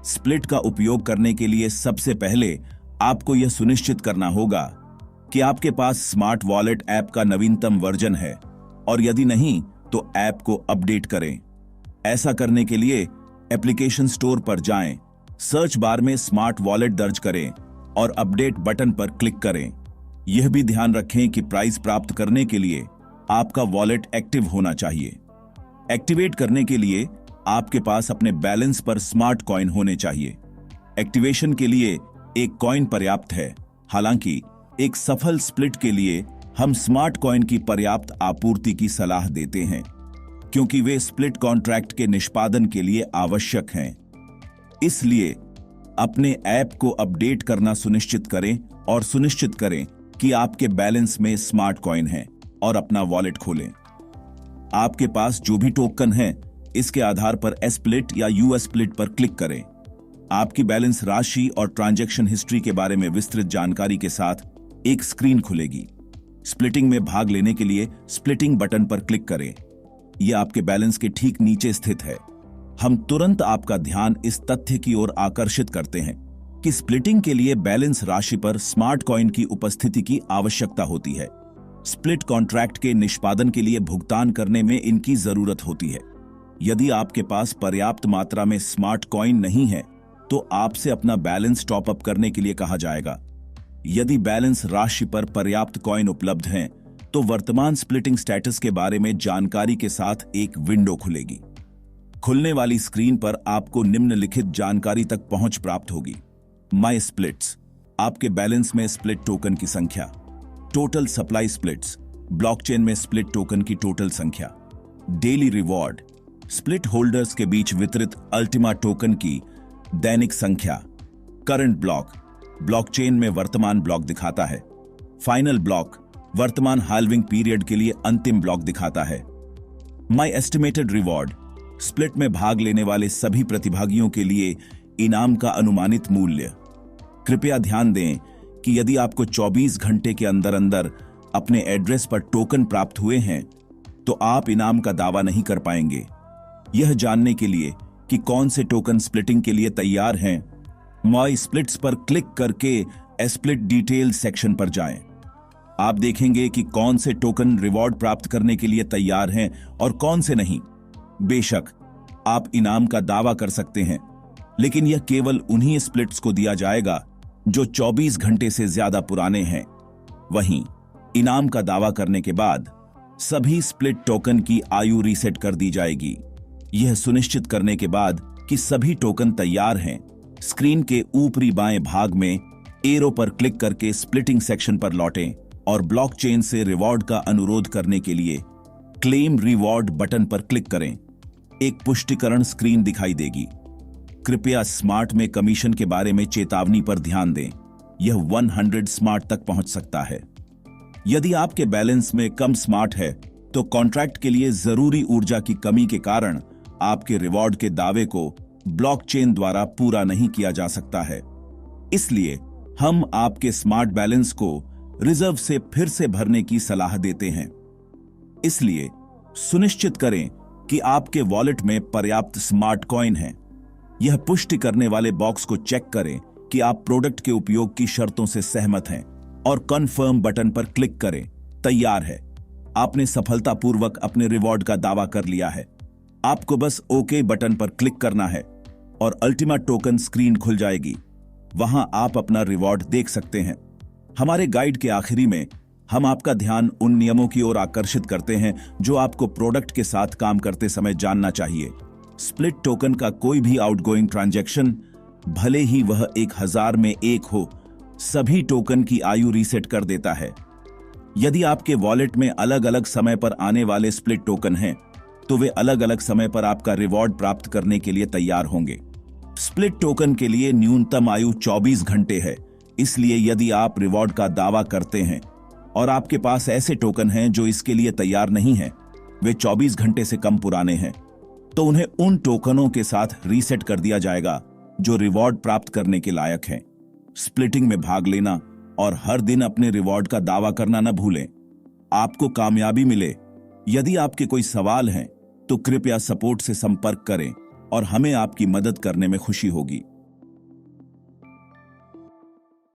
Split का उपयोग करने के लिए सबसे पहले आपको यह सुनिश्चित करना होगा कि आपके पास स्मार्ट वॉलेट ऐप का नवीनतम वर्जन है, और यदि नहीं तो ऐप को अपडेट करें। ऐसा करने के लिए एप्लीकेशन स्टोर पर जाएं, सर्च बार में स्मार्ट वॉलेट दर्ज करें और अपडेट बटन पर क्लिक करें। यह भी ध्यान रखें कि प्राइस प्राप्त करने के लिए आपका वॉलेट एक्टिव होना चाहिए। एक्टिवेट करने के लिए आपके पास अपने बैलेंस पर स्मार्ट कॉइन होने चाहिए। एक्टिवेशन के लिए एक कॉइन पर्याप्त है। हालांकि एक सफल स्प्लिट के लिए हम स्मार्ट कॉइन की पर्याप्त आपूर्ति की सलाह देते हैं, क्योंकि वे स्प्लिट कॉन्ट्रैक्ट के निष्पादन के लिए आवश्यक हैं। इसलिए अपने ऐप को अपडेट करना सुनिश्चित करें और सुनिश्चित करें कि आपके बैलेंस में स्मार्ट कॉइन है और अपना वॉलेट खोलें। आपके पास जो भी टोकन है, इसके आधार पर एस्प्लिट या यूएस स्प्लिट पर क्लिक करें। आपकी बैलेंस राशि और ट्रांजैक्शन हिस्ट्री के बारे में विस्तृत जानकारी के साथ एक स्क्रीन खुलेगी। स्प्लिटिंग में भाग लेने के लिए स्प्लिटिंग बटन पर क्लिक करें। यह आपके बैलेंस के ठीक नीचे स्थित है। हम तुरंत आपका ध्यान इस तथ्य की ओर आकर्षित करते हैं कि स्प्लिटिंग के लिए बैलेंस राशि पर स्मार्ट कॉइन की उपस्थिति की आवश्यकता होती है। स्प्लिट कॉन्ट्रैक्ट के निष्पादन के लिए भुगतान करने में इनकी जरूरत होती है। यदि आपके पास पर्याप्त मात्रा में स्मार्ट कॉइन नहीं है तो आपसे अपना बैलेंस टॉप अप करने के लिए कहा जाएगा। यदि बैलेंस राशि पर पर्याप्त कॉइन उपलब्ध हैं, तो वर्तमान स्प्लिटिंग स्टेटस के बारे में जानकारी के साथ एक विंडो खुलेगी। खुलने वाली स्क्रीन पर आपको निम्नलिखित जानकारी तक पहुंच प्राप्त होगी। माई स्प्लिट्स, आपके बैलेंस में स्प्लिट टोकन की संख्या। टोटल सप्लाई स्प्लिट्स, ब्लॉकचेन में स्प्लिट टोकन की टोटल संख्या। डेली रिवॉर्ड, स्प्लिट होल्डर्स के बीच वितरित अल्टीमा टोकन की दैनिक संख्या। करंट ब्लॉक, ब्लॉकचेन में वर्तमान ब्लॉक दिखाता है। फाइनल ब्लॉक, वर्तमान हाल्विंग पीरियड के लिए अंतिम ब्लॉक दिखाता है। माई एस्टिमेटेड रिवॉर्ड, स्प्लिट में भाग लेने वाले सभी प्रतिभागियों के लिए इनाम का अनुमानित मूल्य। कृपया ध्यान दें कि यदि आपको 24 घंटे के अंदर अंदर अपने एड्रेस पर टोकन प्राप्त हुए हैं, तो आप इनाम का दावा नहीं कर पाएंगे। यह जानने के लिए कि कौन से टोकन स्प्लिटिंग के लिए तैयार हैं, माई स्प्लिट्स पर क्लिक करके स्प्लिट डिटेल सेक्शन पर जाएं। आप देखेंगे कि कौन से टोकन रिवॉर्ड प्राप्त करने के लिए तैयार हैं और कौन से नहीं। बेशक आप इनाम का दावा कर सकते हैं, लेकिन यह केवल उन्हीं स्प्लिट्स को दिया जाएगा जो 24 घंटे से ज्यादा पुराने हैं। वहीं इनाम का दावा करने के बाद सभी स्प्लिट टोकन की आयु रीसेट कर दी जाएगी। यह सुनिश्चित करने के बाद कि सभी टोकन तैयार हैं, स्क्रीन के ऊपरी बाएं भाग में एरो पर क्लिक करके स्प्लिटिंग सेक्शन पर लौटें और ब्लॉकचेन से रिवॉर्ड का अनुरोध करने के लिए क्लेम रिवॉर्ड बटन पर क्लिक करें। एक पुष्टिकरण स्क्रीन दिखाई देगी। कृपया स्मार्ट में कमीशन के बारे में चेतावनी पर ध्यान दें। यह 100 स्मार्ट तक पहुंच सकता है। यदि आपके बैलेंस में कम स्मार्ट है, तो कॉन्ट्रैक्ट के लिए जरूरी ऊर्जा की कमी के कारण आपके रिवॉर्ड के दावे को ब्लॉकचेन द्वारा पूरा नहीं किया जा सकता है। इसलिए हम आपके स्मार्ट बैलेंस को रिजर्व से फिर से भरने की सलाह देते हैं। इसलिए सुनिश्चित करें कि आपके वॉलेट में पर्याप्त स्मार्ट कॉइन है। यह पुष्टि करने वाले बॉक्स को चेक करें कि आप प्रोडक्ट के उपयोग की शर्तों से सहमत हैं और कन्फर्म बटन पर क्लिक करें। तैयार है, आपने सफलतापूर्वक अपने रिवॉर्ड का दावा कर लिया है। आपको बस ओके बटन पर क्लिक करना है और अल्टीमा टोकन स्क्रीन खुल जाएगी। वहां आप अपना रिवॉर्ड देख सकते हैं। हमारे गाइड के आखिरी में हम आपका ध्यान उन नियमों की ओर आकर्षित करते हैं जो आपको प्रोडक्ट के साथ काम करते समय जानना चाहिए। स्प्लिट टोकन का कोई भी आउटगोइंग ट्रांजैक्शन, भले ही वह 1000 में एक हो, सभी टोकन की आयु रीसेट कर देता है। यदि आपके वॉलेट में अलग अलग समय पर आने वाले स्प्लिट टोकन हैं, तो वे अलग अलग समय पर आपका रिवॉर्ड प्राप्त करने के लिए तैयार होंगे। स्प्लिट टोकन के लिए न्यूनतम आयु 24 घंटे है। इसलिए यदि आप रिवॉर्ड का दावा करते हैं और आपके पास ऐसे टोकन हैं जो इसके लिए तैयार नहीं हैं, वे 24 घंटे से कम पुराने हैं, तो उन्हें उन टोकनों के साथ रीसेट कर दिया जाएगा जो रिवॉर्ड प्राप्त करने के लायक हैं। स्प्लिटिंग में भाग लेना और हर दिन अपने रिवॉर्ड का दावा करना न भूलें। आपको कामयाबी मिले। यदि आपके कोई सवाल हैं, तो कृपया सपोर्ट से संपर्क करें और हमें आपकी मदद करने में खुशी होगी।